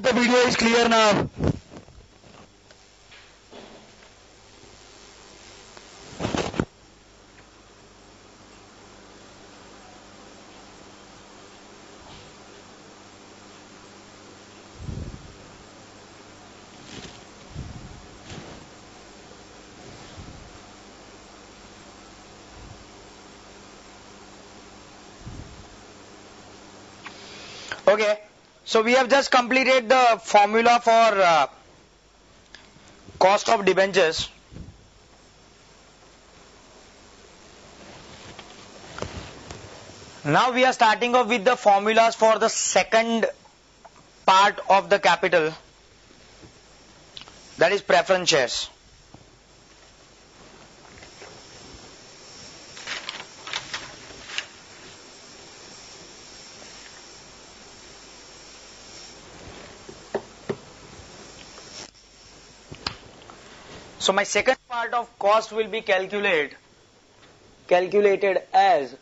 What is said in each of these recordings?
the video is clear now. Okay, so we have just completed the formula for cost of debentures. Now we are starting off with the formulas for the second part of the capital, that is preference shares. So my second part of cost will be calculated as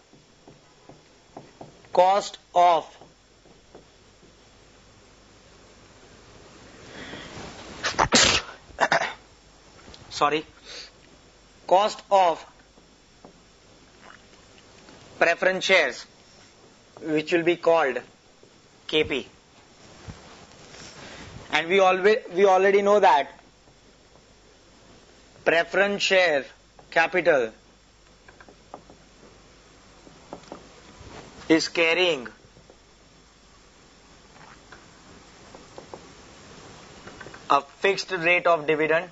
cost of cost of preference shares, which will be called KP. And we already know that preference share capital is carrying a fixed rate of dividend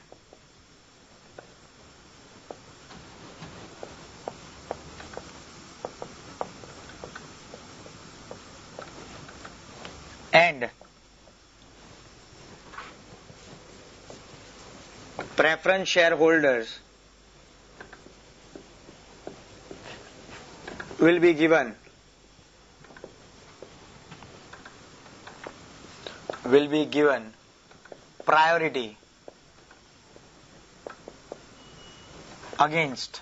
and preference shareholders will be given priority against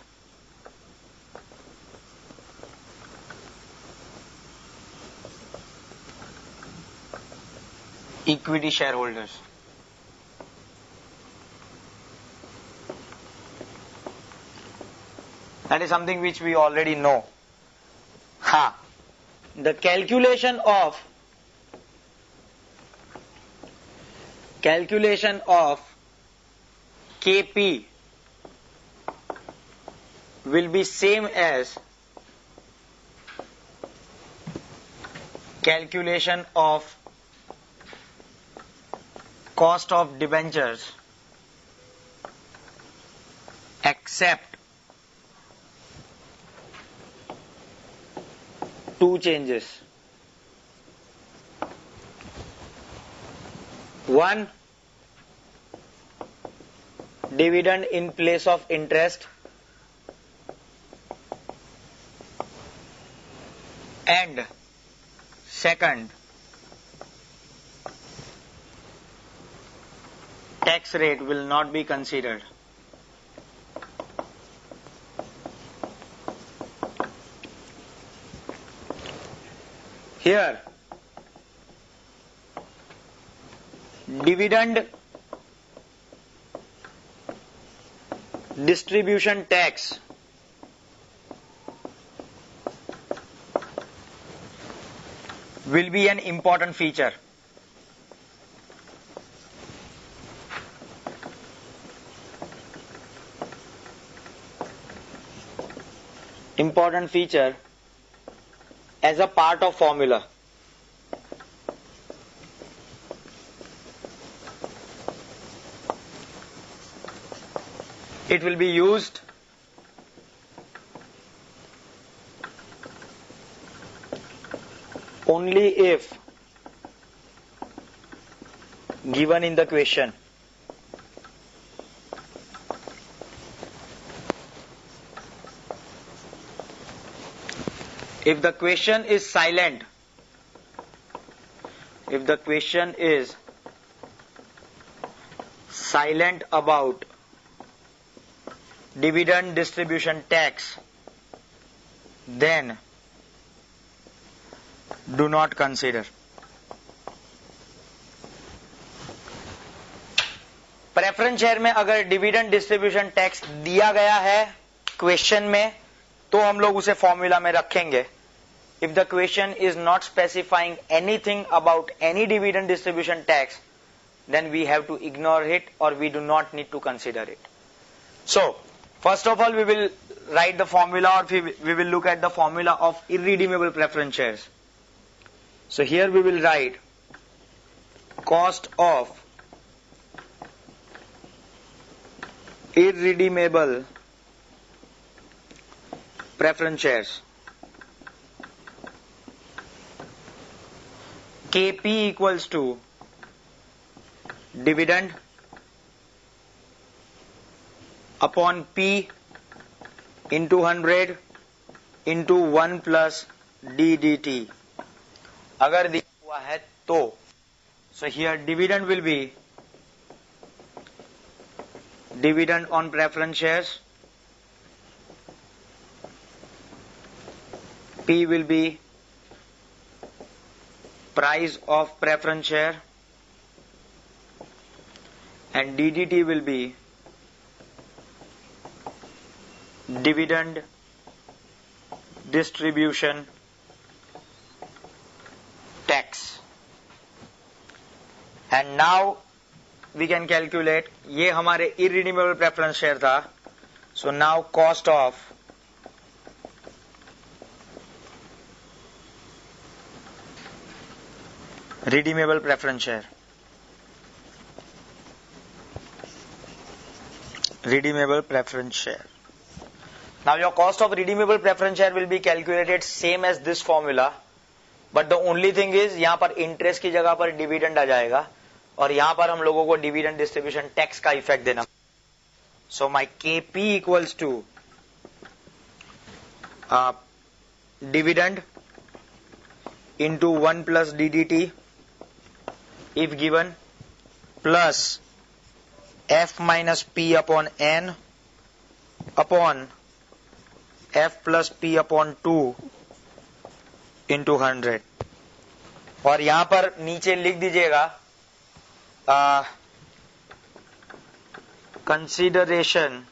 equity shareholders. That is something which we already know. The calculation of KP will be same as calculation of cost of debentures, except two changes. One, dividend in place of interest, and second, tax rate will not be considered. Here, dividend distribution tax will be an important feature. Important feature as a part of formula. It will be used only if given in the question. If the question is silent, about dividend distribution tax, then do not consider. Preference share में अगर dividend distribution tax दिया गया है question में, तो हम लोग उसे फॉर्मूला में रखेंगे. If the question is not specifying anything about any dividend distribution tax, then we have to ignore it or we do not need to consider it. So, first of all, we will write the formula, or we will look at the formula of irredeemable preference shares. So here we will write cost of irredeemable preference shares. KP equals to dividend upon P into 100 into 1 plus DDT. अगर दिया हुआ है तो, so here dividend will be dividend on preference shares, P will be price of preference share, and DDT will be dividend distribution tax. And now we can calculate, ये हमारे irredeemable preference share था. So now cost of redeemable preference share. Redeemable preference share. Now your cost of redeemable preference share will be calculated same as this formula, but the only thing is यहाँ पर interest की जगह पर dividend आ जाएगा, और यहाँ पर हम लोगों को dividend distribution tax का effect देना. So my KP equals to dividend into 1 plus DDT if given, plus F minus P upon N upon F plus P upon 2 into 100. और यहां पर नीचे लिख दीजिएगा consideration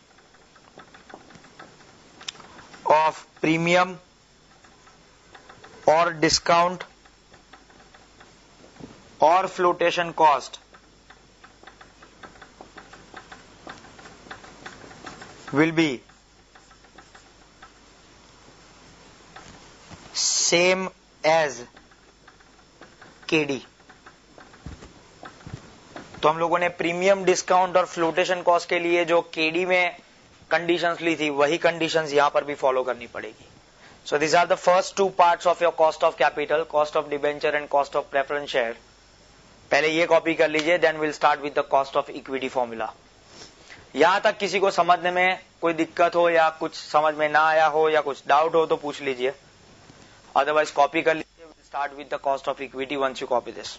of premium or discount or flotation cost will be same as KD. तो हम लोगों ने प्रीमियम, डिस्काउंट और फ्लोटेशन कॉस्ट के लिए जो केडी में कंडीशंस ली थी, वही कंडीशंस यहां पर भी फॉलो करनी पड़ेगी. So this are the first two parts of your cost of capital, cost of debenture and cost of preference share. पहले ये कॉपी कर लीजिए, then will start with the cost of equity formula. यहां तक किसी को समझने में कोई दिक्कत हो या कुछ समझ में ना आया हो या कुछ डाउट हो तो पूछ लीजिए, अदरवाइज कॉपी कर लीजिए. Will start with the cost of equity once you copy this.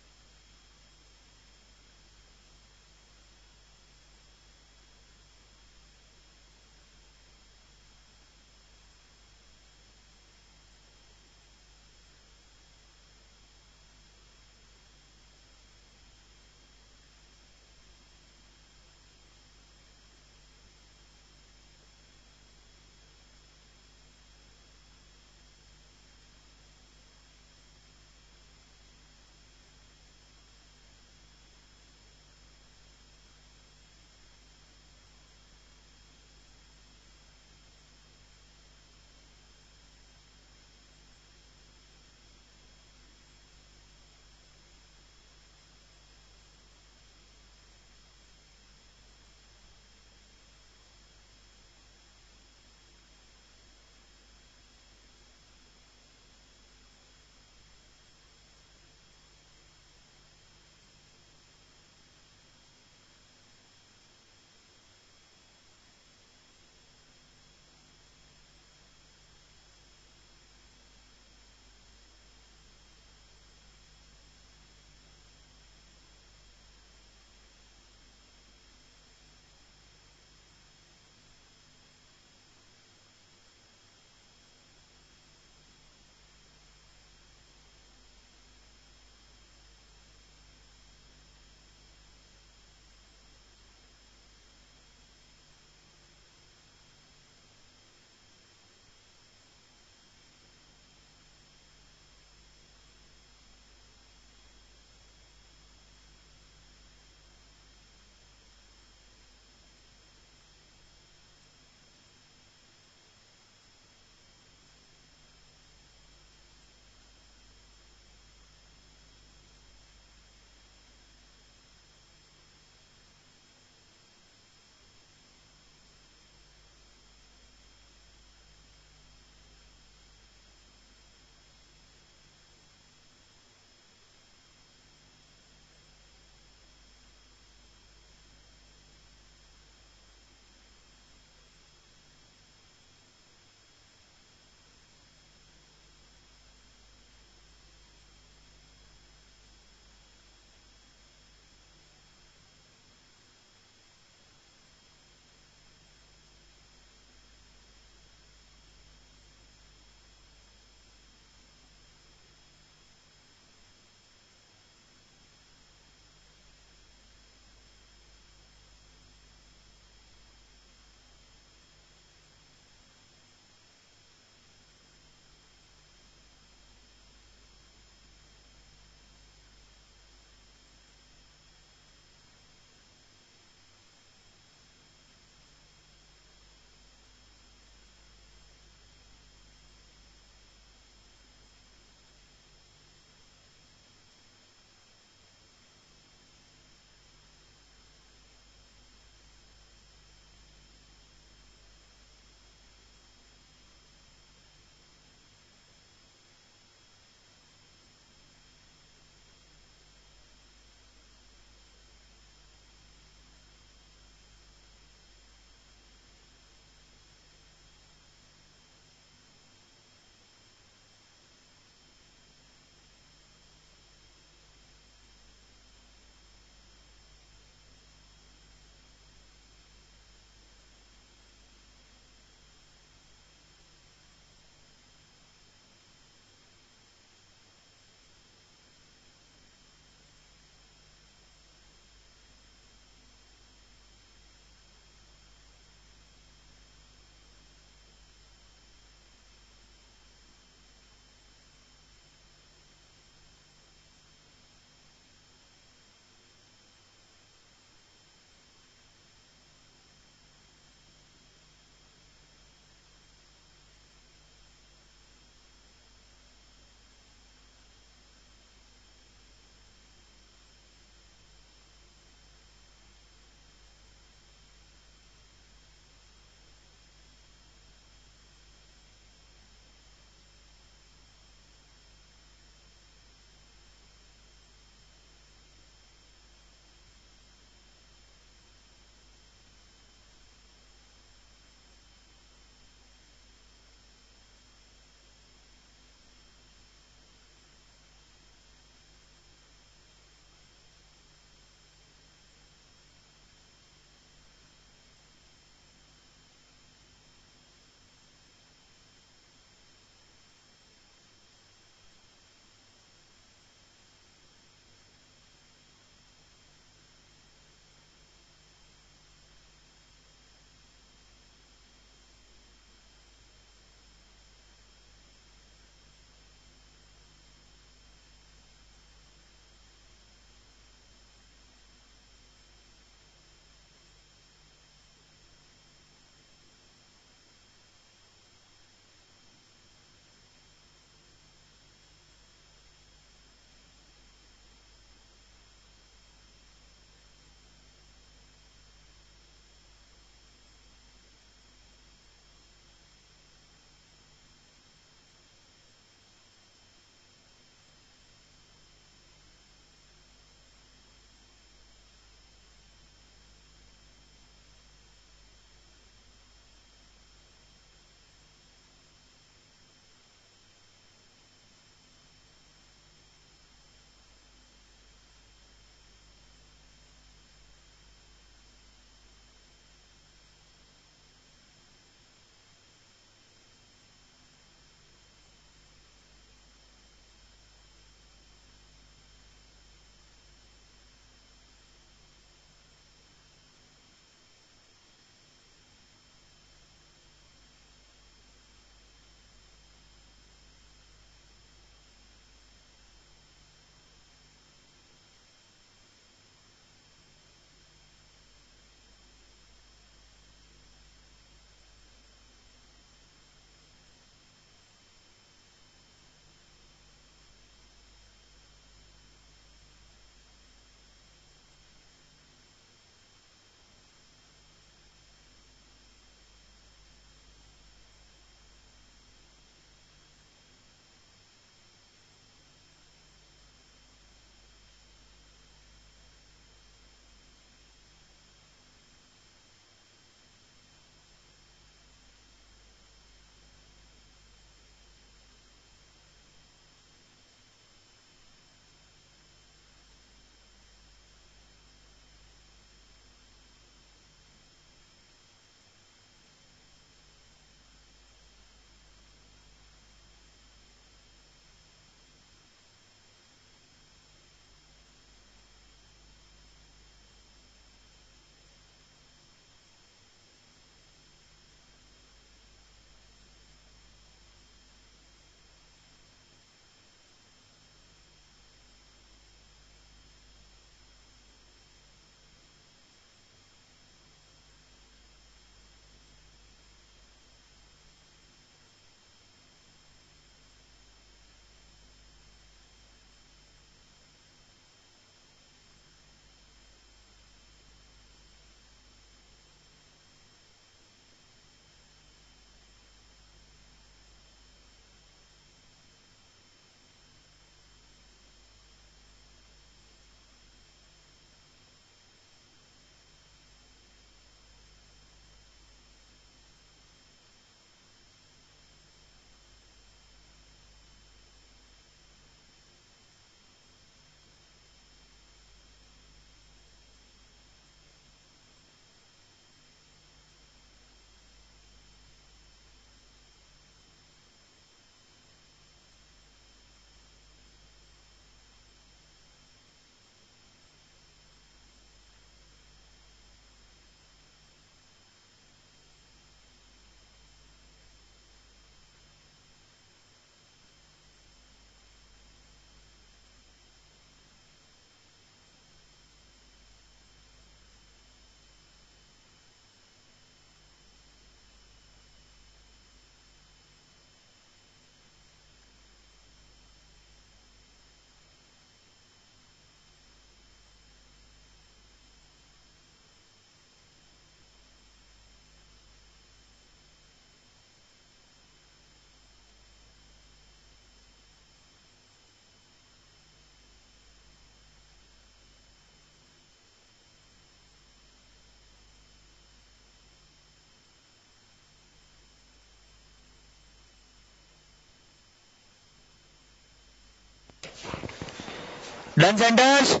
Done, centers.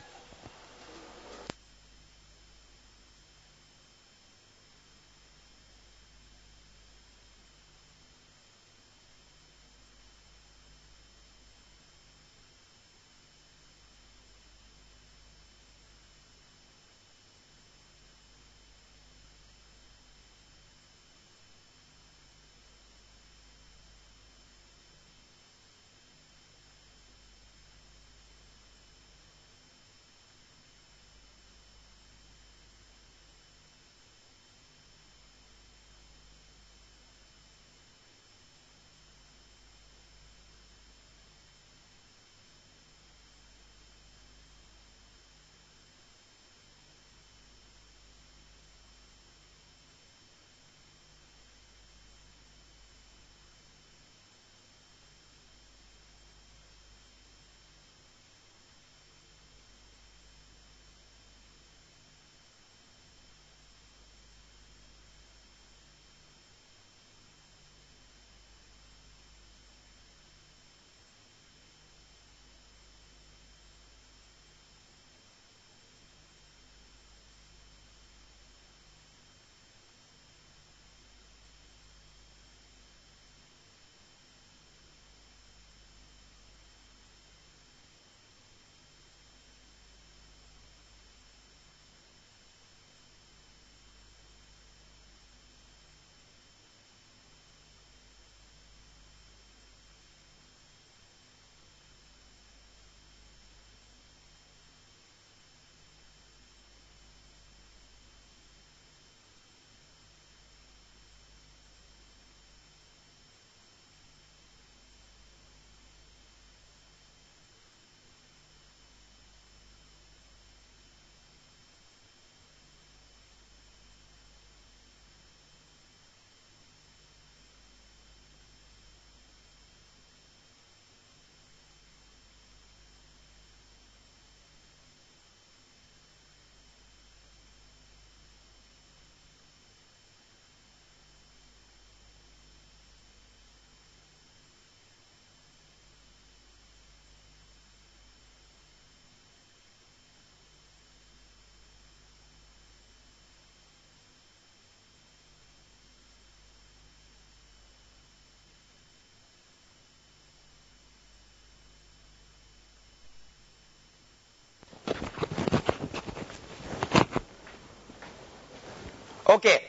Okay,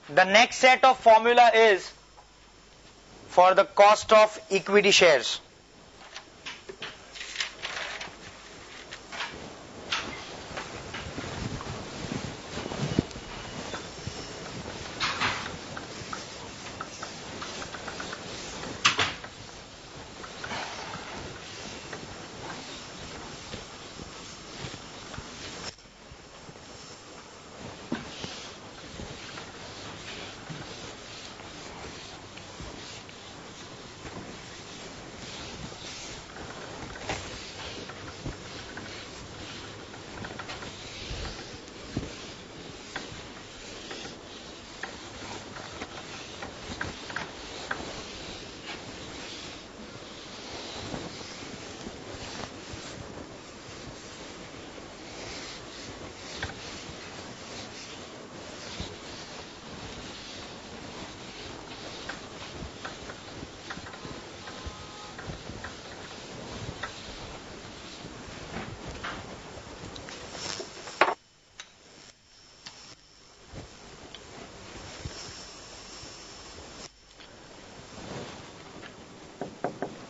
the next set of formula is for the cost of equity shares.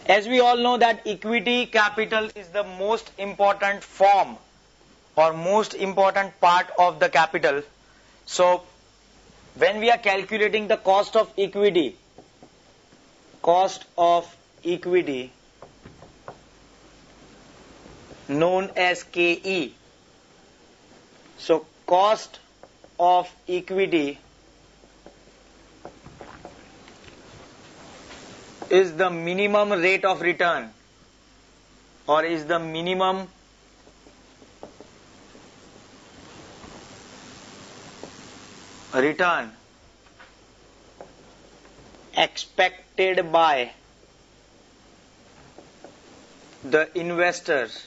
As we all know that equity capital is the most important form or most important part of the capital. So when we are calculating the cost of equity known as KE. So cost of equity is the minimum rate of return or is the minimum return expected by the investors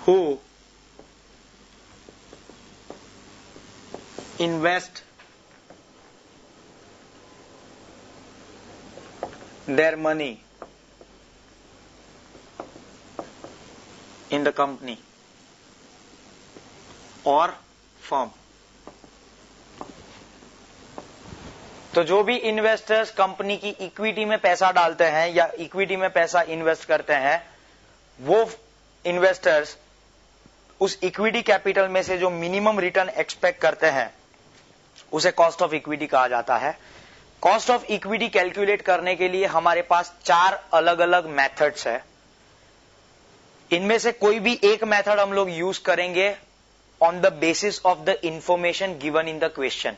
who invest their money in the company or firm. तो जो भी investors company की equity में पैसा डालते हैं या equity में पैसा इन्वेस्ट करते हैं, वो इन्वेस्टर्स उस इक्विटी कैपिटल में से जो मिनिमम रिटर्न एक्सपेक्ट करते हैं उसे कॉस्ट ऑफ इक्विटी कहा जाता है। कॉस्ट ऑफ इक्विटी कैलकुलेट करने के लिए हमारे पास 4 अलग अलग मेथड्स है। इनमें से कोई भी एक मेथड हम लोग यूज करेंगे on the basis of the information given in the question.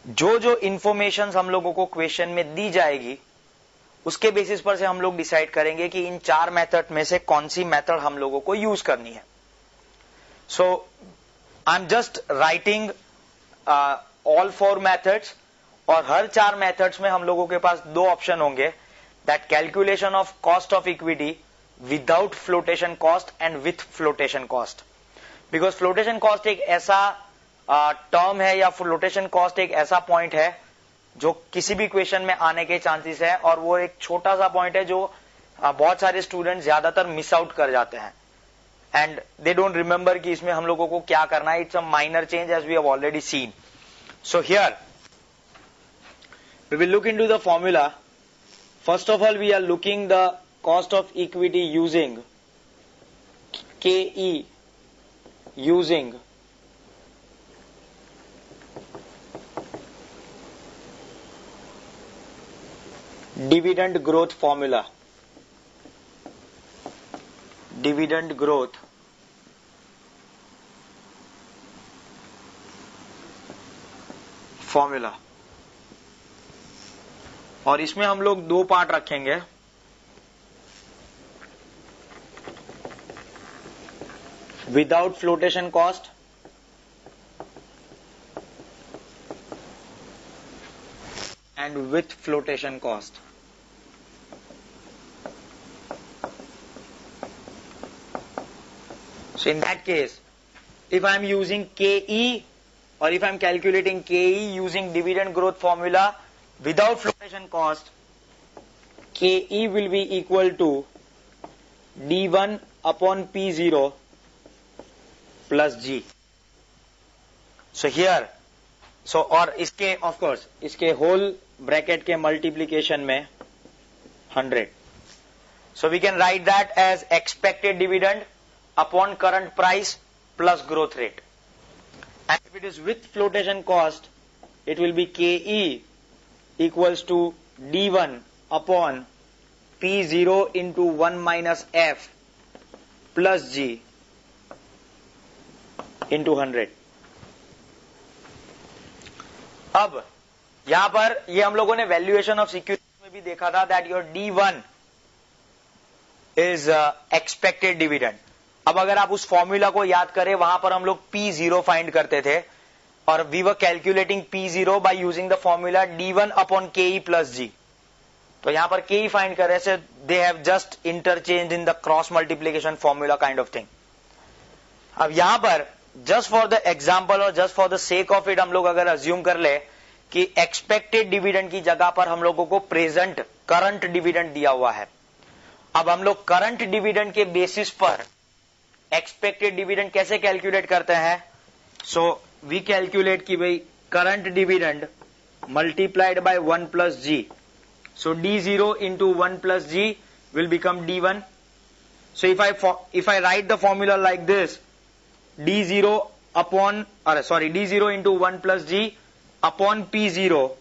जो जो इंफॉर्मेशन हम लोगों को क्वेश्चन में दी जाएगी उसके बेसिस पर से हम लोग डिसाइड करेंगे कि इन 4 मेथड में से कौन सी मेथड हम लोगों को यूज करनी है। So I am just writing all 4 methods, और हर 4 मेथड्स में हम लोगों के पास 2 ऑप्शन होंगे, that calculation of cost of equity without flotation cost and with flotation cost. Because flotation cost एक ऐसा टर्म है या फ्लोटेशन कॉस्ट एक ऐसा पॉइंट है जो किसी भी क्वेश्चन में आने के चांसेस है, और वो एक छोटा सा पॉइंट है जो बहुत सारे स्टूडेंट ज्यादातर मिस आउट कर जाते हैं एंड दे डोंट रिमेंबर कि इसमें हम लोगों को क्या करना है। It's a minor change as we have already seen. So here we will look into the formula. First of all we are looking the cost of equity using KE using dividend growth formula. Dividend growth formula, और इसमें हम लोग 2 part रखेंगे। Without flotation cost and with flotation cost. So in that case, if I am using KE or if I am calculating KE using dividend growth formula without flotation cost, KE will be equal to D1 upon P0 plus G. So here, so और इसके of course इसके whole bracket के multiplication में 100. So we can write that as expected dividend upon current price plus growth rate. And if it is with flotation cost, it will be KE equals to D1 upon P0 into 1 minus F plus G into 100. अब यहां पर ये हम लोगों ने valuation of security में भी देखा था that your D1 is expected dividend. अब अगर आप उस फॉर्मूला को याद करें, वहां पर हम लोग P0 फाइंड करते थे और we were calculating P0 by using the formula D1 upon KE plus G। तो यहां पर KE फाइंड करे से they have just interchange in the cross multiplication formula kind of thing. अब यहां पर जस्ट फॉर द एग्जाम्पल और just for the sake of it हम लोग अगर अज्यूम कर ले कि एक्सपेक्टेड डिविडेंड की जगह पर हम लोगों को प्रेजेंट करंट डिविडेंड दिया हुआ है। अब हम लोग करंट डिविडेंड के बेसिस पर एक्सपेक्टेड डिविडेंड कैसे कैलकुलेट करते हैं? सो वी कैलकुलेट कि भाई current dividend multiplied by 1 plus G. So D0 into 1 plus G will become D1. So if I write the formula like this, D0 into 1 plus G upon P0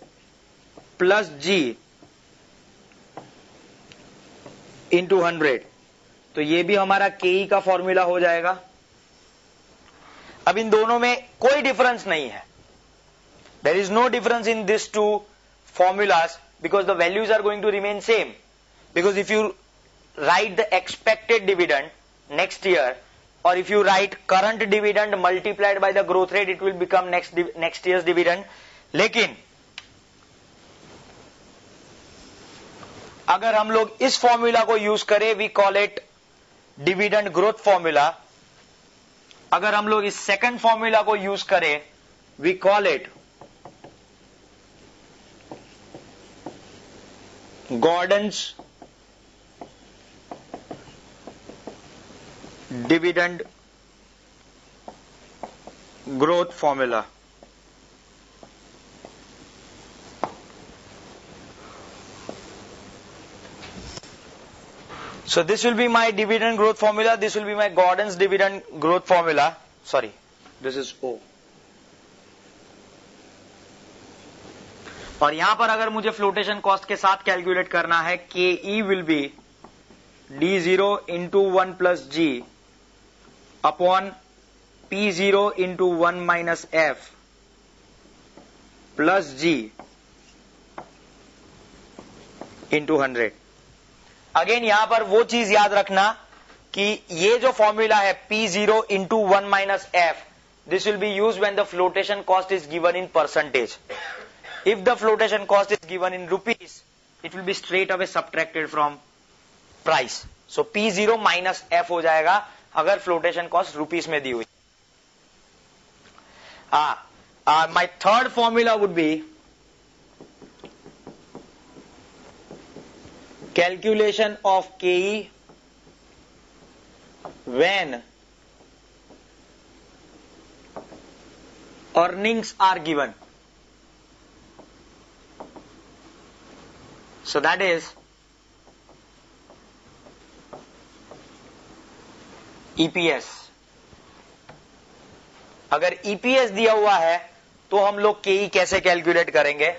plus G into 100, तो ये भी हमारा KE का formula हो जाएगा। अब इन दोनों में कोई डिफरेंस नहीं है। There is no difference in these two formulas because the values are going to remain same. Because if you write the expected dividend next year, or if you write current dividend multiplied by the growth rate, it will become next year's dividend. लेकिन अगर हम लोग इस formula को use करें, we call it dividend growth formula, अगर हम लोग इस सेकंड फॉर्मूला को यूज करें, we call it Gordon's dividend growth formula. So this will be my dividend growth formula. This will be my Gordon's dividend growth formula. Sorry, this is O. और यहां पर अगर मुझे फ्लोटेशन कॉस्ट के साथ calculate करना है, K E will be D0 into 1 plus G upon P0 into 1 minus F plus G into 100. Again यहां पर वो चीज याद रखना कि ये जो फॉर्मूला है P0 into 1 minus F, this will be use when the flotation cost is given in percentage. If the flotation cost is given in rupees, it will be straight away subtracted from price. So P0 minus F हो जाएगा अगर flotation cost rupees में दी हुई. My third formula would be calculation of KE when earnings are given. So that is EPS. अगर EPS दिया हुआ है तो हम लोग KE कैसे कैलकुलेट करेंगे?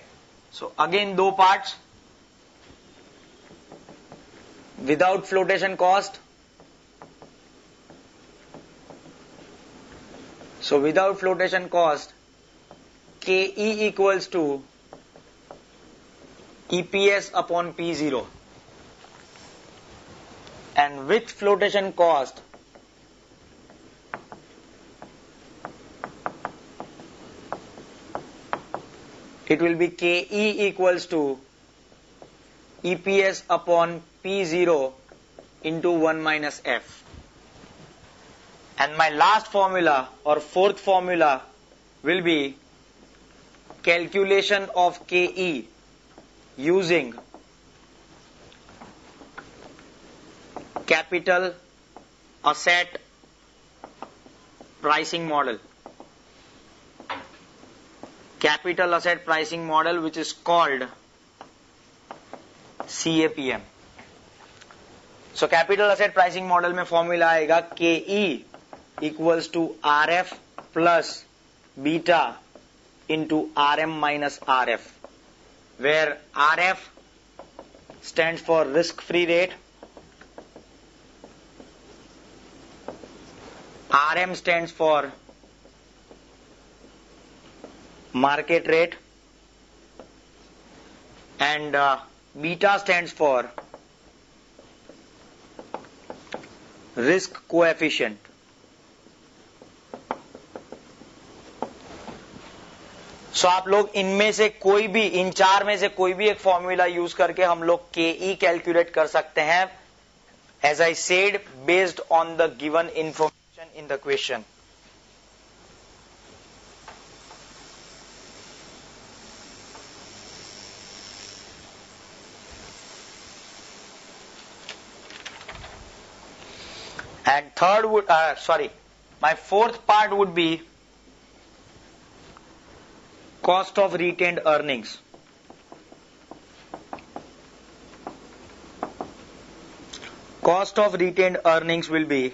So again दो parts. Without flotation cost, so without flotation cost, KE equals to EPS upon P0, and with flotation cost, it will be KE equals to EPS upon P0 into 1 minus F. And my last formula or fourth formula will be calculation of KE using capital asset pricing model. Capital asset pricing model, which is called CAPM. So capital asset pricing model में formula आएगा KE equals to RF plus beta into RM minus RF, where RF stands for risk free rate, RM stands for market rate, and beta stands for risk coefficient. So आप लोग इनमें से कोई भी, इन चार में से कोई भी एक फॉर्मूला यूज करके हम लोग KE कैलकुलेट कर सकते हैं, as I said, based on the given information in the question. And third would, my fourth part would be cost of retained earnings. Cost of retained earnings will be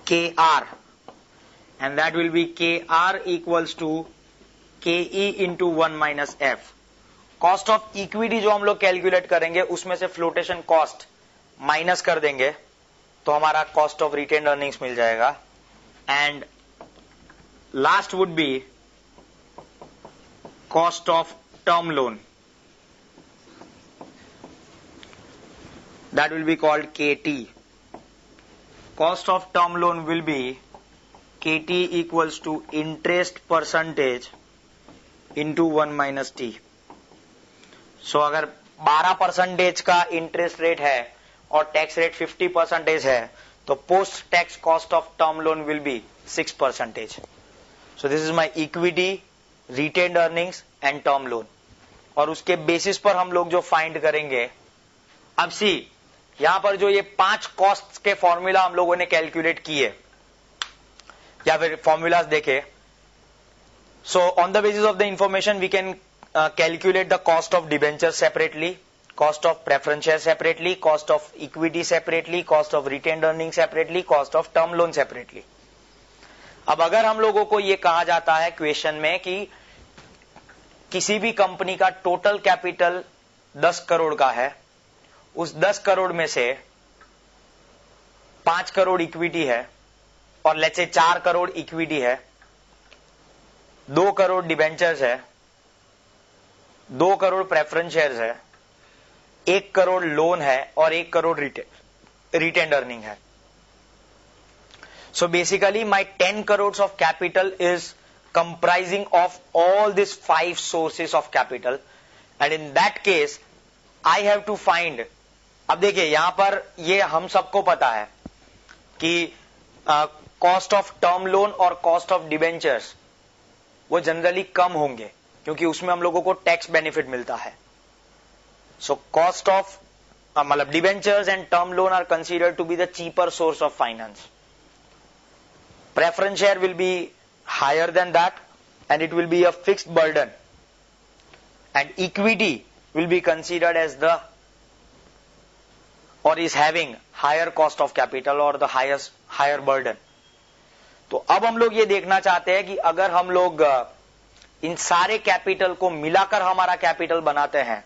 KR, and that will be KR equals to KE into 1 minus F. Cost of equity जो हम लोग calculate करेंगे उसमें से flotation cost minus कर देंगे तो हमारा कॉस्ट ऑफ रिटेन्ड अर्निंग्स मिल जाएगा. And last would be cost of term loan, that will be called KT. Cost of term loan will be KT equals to interest percentage into 1 minus T. So अगर 12% का interest rate है और tax rate 50% है, तो post tax cost of term loan will be 6%. So this is my equity, retained earnings and term loan. और उसके basis पर हम लोग जो फाइंड करेंगे, अब सी यहां पर जो ये 5 कॉस्ट के फॉर्मूला हम लोगों ने कैलकुलेट किए या फिर फॉर्मूलाज देखे. So on the basis of the information we can calculate the cost of debenture separately, cost of preference share separately, cost of equity separately, cost of retained earnings separately, cost of term loan separately. अब अगर हम लोगों को यह कहा जाता है question में कि किसी भी कंपनी का टोटल कैपिटल 10 करोड़ का है, उस 10 करोड़ में से 5 करोड़ इक्विटी है और लेट्स से 4 करोड़ इक्विटी है, 2 करोड़ डिबेंचर्स है, 2 करोड़ प्रेफरेंस शेयर्स है, 1 करोड़ लोन है और 1 करोड़ रिटेन्ड अर्निंग है. So basically my 10 crores of capital is comprising of all this 5 sources of capital, and in that case I have to find. अब देखिए यहां पर ये हम सबको पता है कि कॉस्ट ऑफ टर्म लोन और कॉस्ट ऑफ डिबेंचर्स वो जनरली कम होंगे क्योंकि उसमें हम लोगों को टैक्स बेनिफिट मिलता है. So cost of मतलब debentures and term loan are considered to be the cheaper source of finance. Preference share will be higher than that and it will be a fixed burden. And equity will be considered as the or is having higher cost of capital or the higher burden. तो अब हम लोग ये देखना चाहते हैं कि अगर हम लोग इन सारे कैपिटल को मिलाकर हमारा कैपिटल बनाते हैं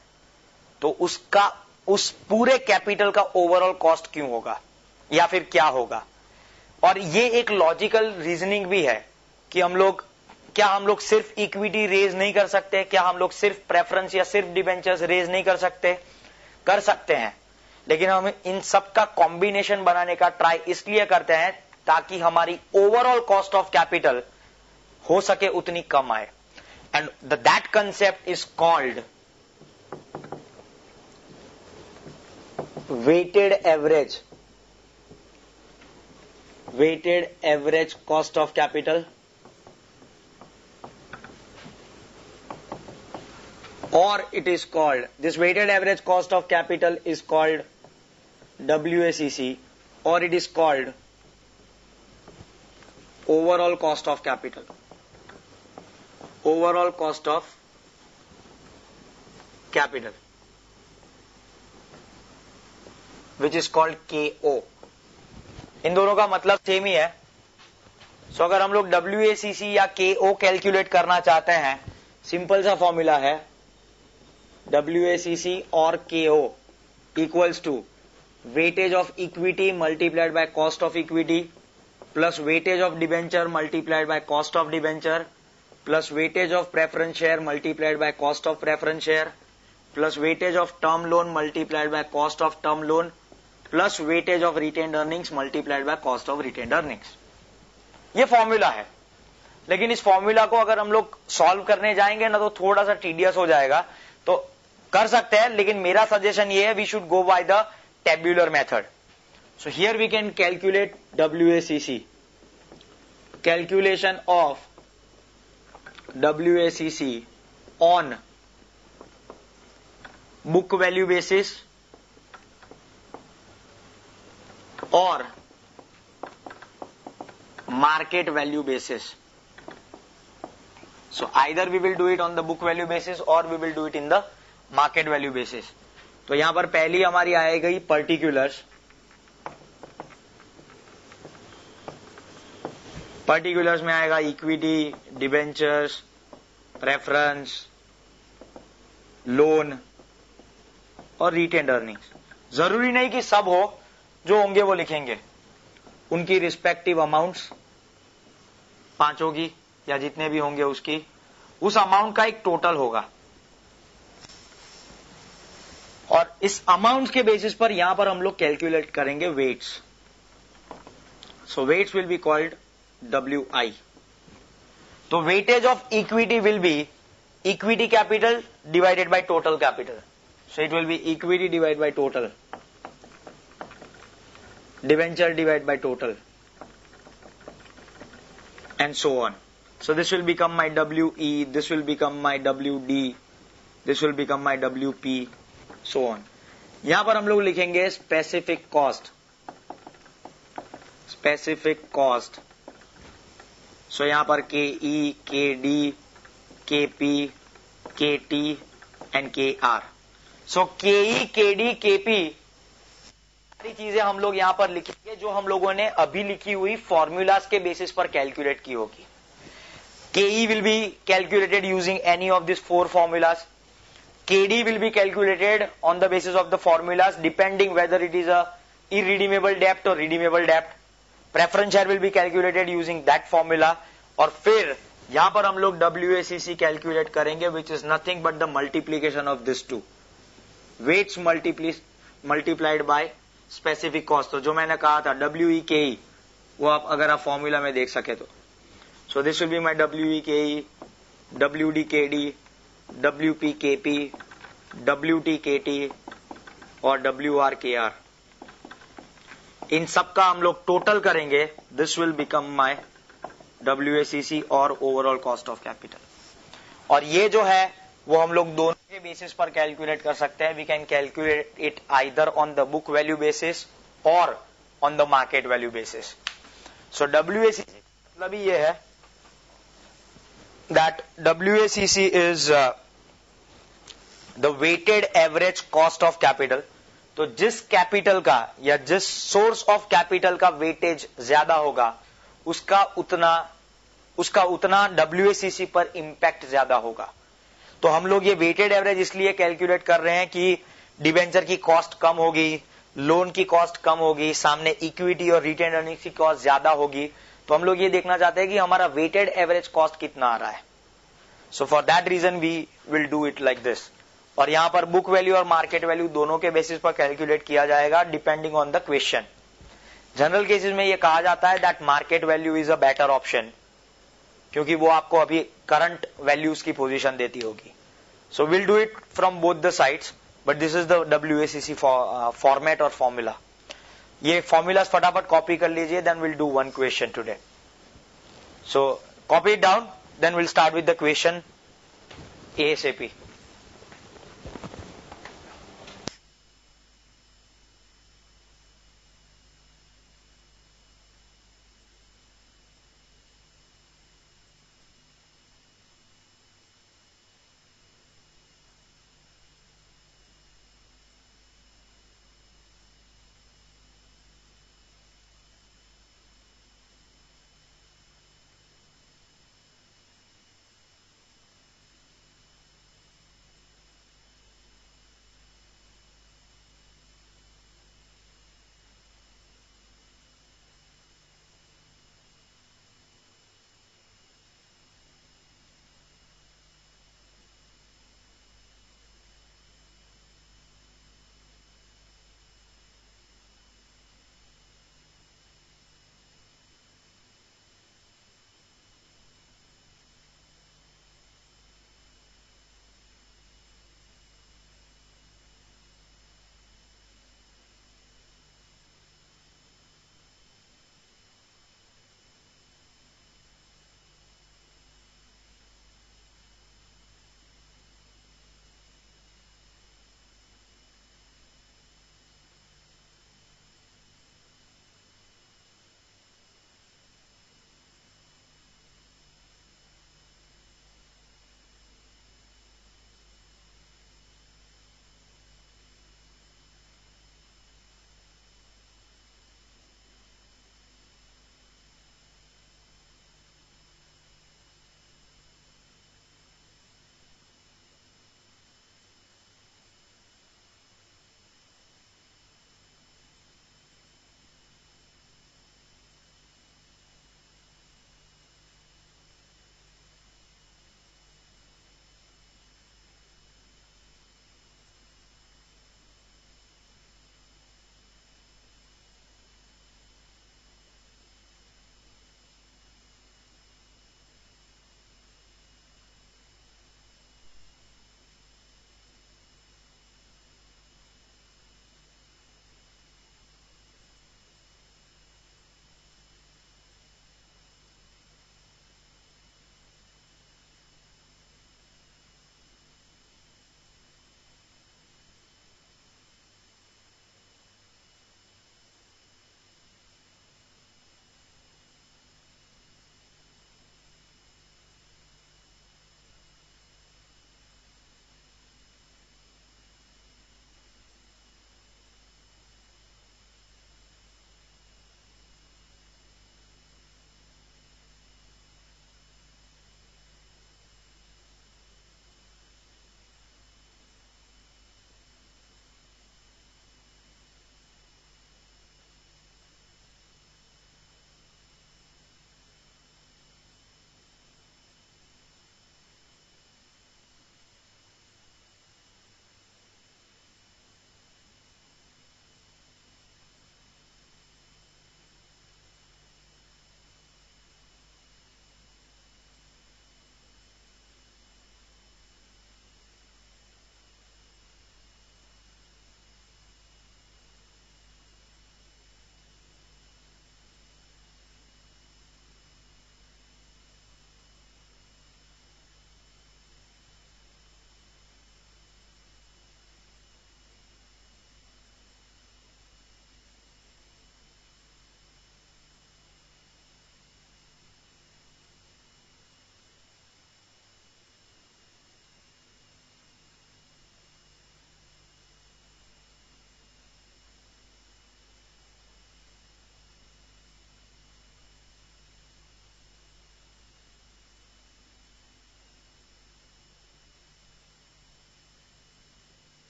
तो उसका उस पूरे कैपिटल का ओवरऑल कॉस्ट क्यों होगा या फिर क्या होगा. और ये एक लॉजिकल रीजनिंग भी है कि हम लोग सिर्फ इक्विटी रेज नहीं कर सकते, क्या हम लोग सिर्फ प्रेफरेंस या सिर्फ डिबेंचर्स रेज नहीं कर सकते हैं, लेकिन हम इन सब का कॉम्बिनेशन बनाने का ट्राई इसलिए करते हैं ताकि हमारी ओवरऑल कॉस्ट ऑफ कैपिटल हो सके उतनी कम आए. And that concept is called weighted average cost of capital, or it is called, this weighted average cost of capital is called WACC, or it is called overall cost of capital, overall cost of capital, which is called KO. इन दोनों का मतलब same ही है. सो अगर हम लोग WACC या KO calculate करना चाहते हैं, सिंपल सा फॉर्मूला है WACC और KO equals to weightage of equity multiplied by cost of equity plus weightage of debenture multiplied by cost of debenture plus weightage of preference share multiplied by cost of preference share plus weightage of term loan multiplied by cost of term loan plus weightage of retained earnings multiplied by cost of retained earnings. ये formula है, लेकिन इस formula को अगर हम लोग solve करने जाएंगे ना तो थोड़ा सा टीडियस हो जाएगा. तो कर सकते हैं, लेकिन मेरा सजेशन ये है we should go by the tabular method. So here we can calculate WACC. Calculation of WACC on book value basis और market value basis. So either we will do it on the book value basis or we will do it in the market value basis. तो यहां पर पहली हमारी आएगी particulars. Particulars में आएगा equity, debentures, preference, loan और रिटेन्ड अर्निंग्स. जरूरी नहीं कि सब हो, जो होंगे वो लिखेंगे. उनकी रिस्पेक्टिव अमाउंट्स पांचों की या जितने भी होंगे उसकी, उस अमाउंट का एक टोटल होगा और इस अमाउंट के बेसिस पर यहां पर हम लोग कैलकुलेट करेंगे weights. So weights will be called WI. तो weightage of equity will be equity capital divided by total capital. So it will be equity divided by total. Debenture divide by total and so on. So this will become my WE, this will become my WD, this will become my WP, so on. यहां पर हम लोग लिखेंगे specific cost, specific cost. सो यहां पर KE, KD, KP, KT and KR. So KE, KD, KP सारी चीजें हम लोग यहां पर लिखेंगे जो हम लोगों ने अभी लिखी हुई फॉर्मूलाज के बेसिस पर कैलकुलेट की होगी. KE will be calculated using any of these four formulas. KD will be calculated on the basis of the formulas depending whether it is a irredeemable debt or redeemable debt. Preference share will be calculated using that formula. और फिर यहां पर हम लोग WACC calculate करेंगे which is nothing but the multiplication of this two. Weights multiplied by specific cost. तो जो मैंने कहा था WEKE वो आप अगर आप फॉर्मूला में देख सके तो. So this will be my WEKE, WDKD, WPKP, WTKT और WRKR. इन सब का हम लोग टोटल करेंगे. This will become my WACC और ओवरऑल कॉस्ट ऑफ कैपिटल. और ये जो है वो हम लोग दोनों के बेसिस पर कैलकुलेट कर सकते हैं. We can calculate it either on the book value basis or on the market value basis. So WACC मतलब ये है that WACC is the weighted average cost of capital. तो जिस कैपिटल का या जिस सोर्स ऑफ कैपिटल का weightage ज्यादा होगा उसका उतना WACC पर इंपैक्ट ज्यादा होगा. तो हम लोग ये वेटेड एवरेज इसलिए कैलकुलेट कर रहे हैं कि डिवेंचर की कॉस्ट कम होगी, लोन की कॉस्ट कम होगी, सामने इक्विटी और रिटेन अर्निंग्स की कॉस्ट ज्यादा होगी. तो हम लोग ये देखना चाहते हैं कि हमारा वेटेड एवरेज कॉस्ट कितना आ रहा है. So for that reason we will do it like this. और यहां पर बुक वैल्यू और मार्केट वैल्यू दोनों के बेसिस पर कैलकुलेट किया जाएगा depending on the question. General cases में ये कहा जाता है that market value is a better option क्योंकि वो आपको अभी करंट वैल्यूज की पोजीशन देती होगी. So will do it from both the sides but this is the WACC format और फॉर्मूला. ये फॉर्मूलाज फटाफट कॉपी कर लीजिए. Then will do one question today. So copy it down. Then will start with the question ASAP.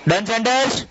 Done, centers?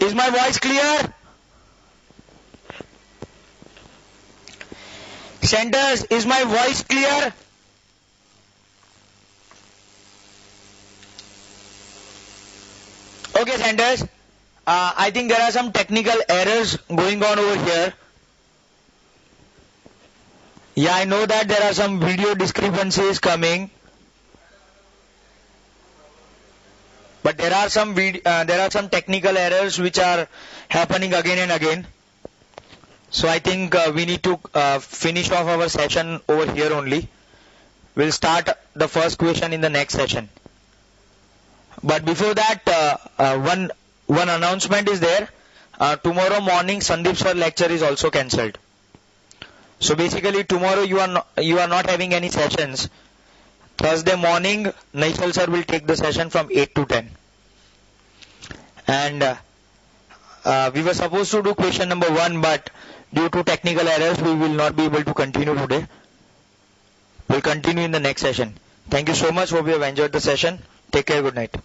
Is my voice clear? Centers, is my voice clear? Okay, centers. I think there are some technical errors going on over here. Yeah, I know that there are some video discrepancies coming. But there are some technical errors which are happening again and again. So I think we need to finish off our session over here only. We'll start the first question in the next session. But before that, one announcement is there. Tomorrow morning, Sandeep sir lecture is also cancelled. So basically, tomorrow you are not having any sessions. Thursday morning, Naishal sir will take the session from 8 to 10. And we were supposed to do question number 1, but due to technical errors, we will not be able to continue today. We'll continue in the next session. Thank you so much. Hope you have enjoyed the session. Take care. Good night.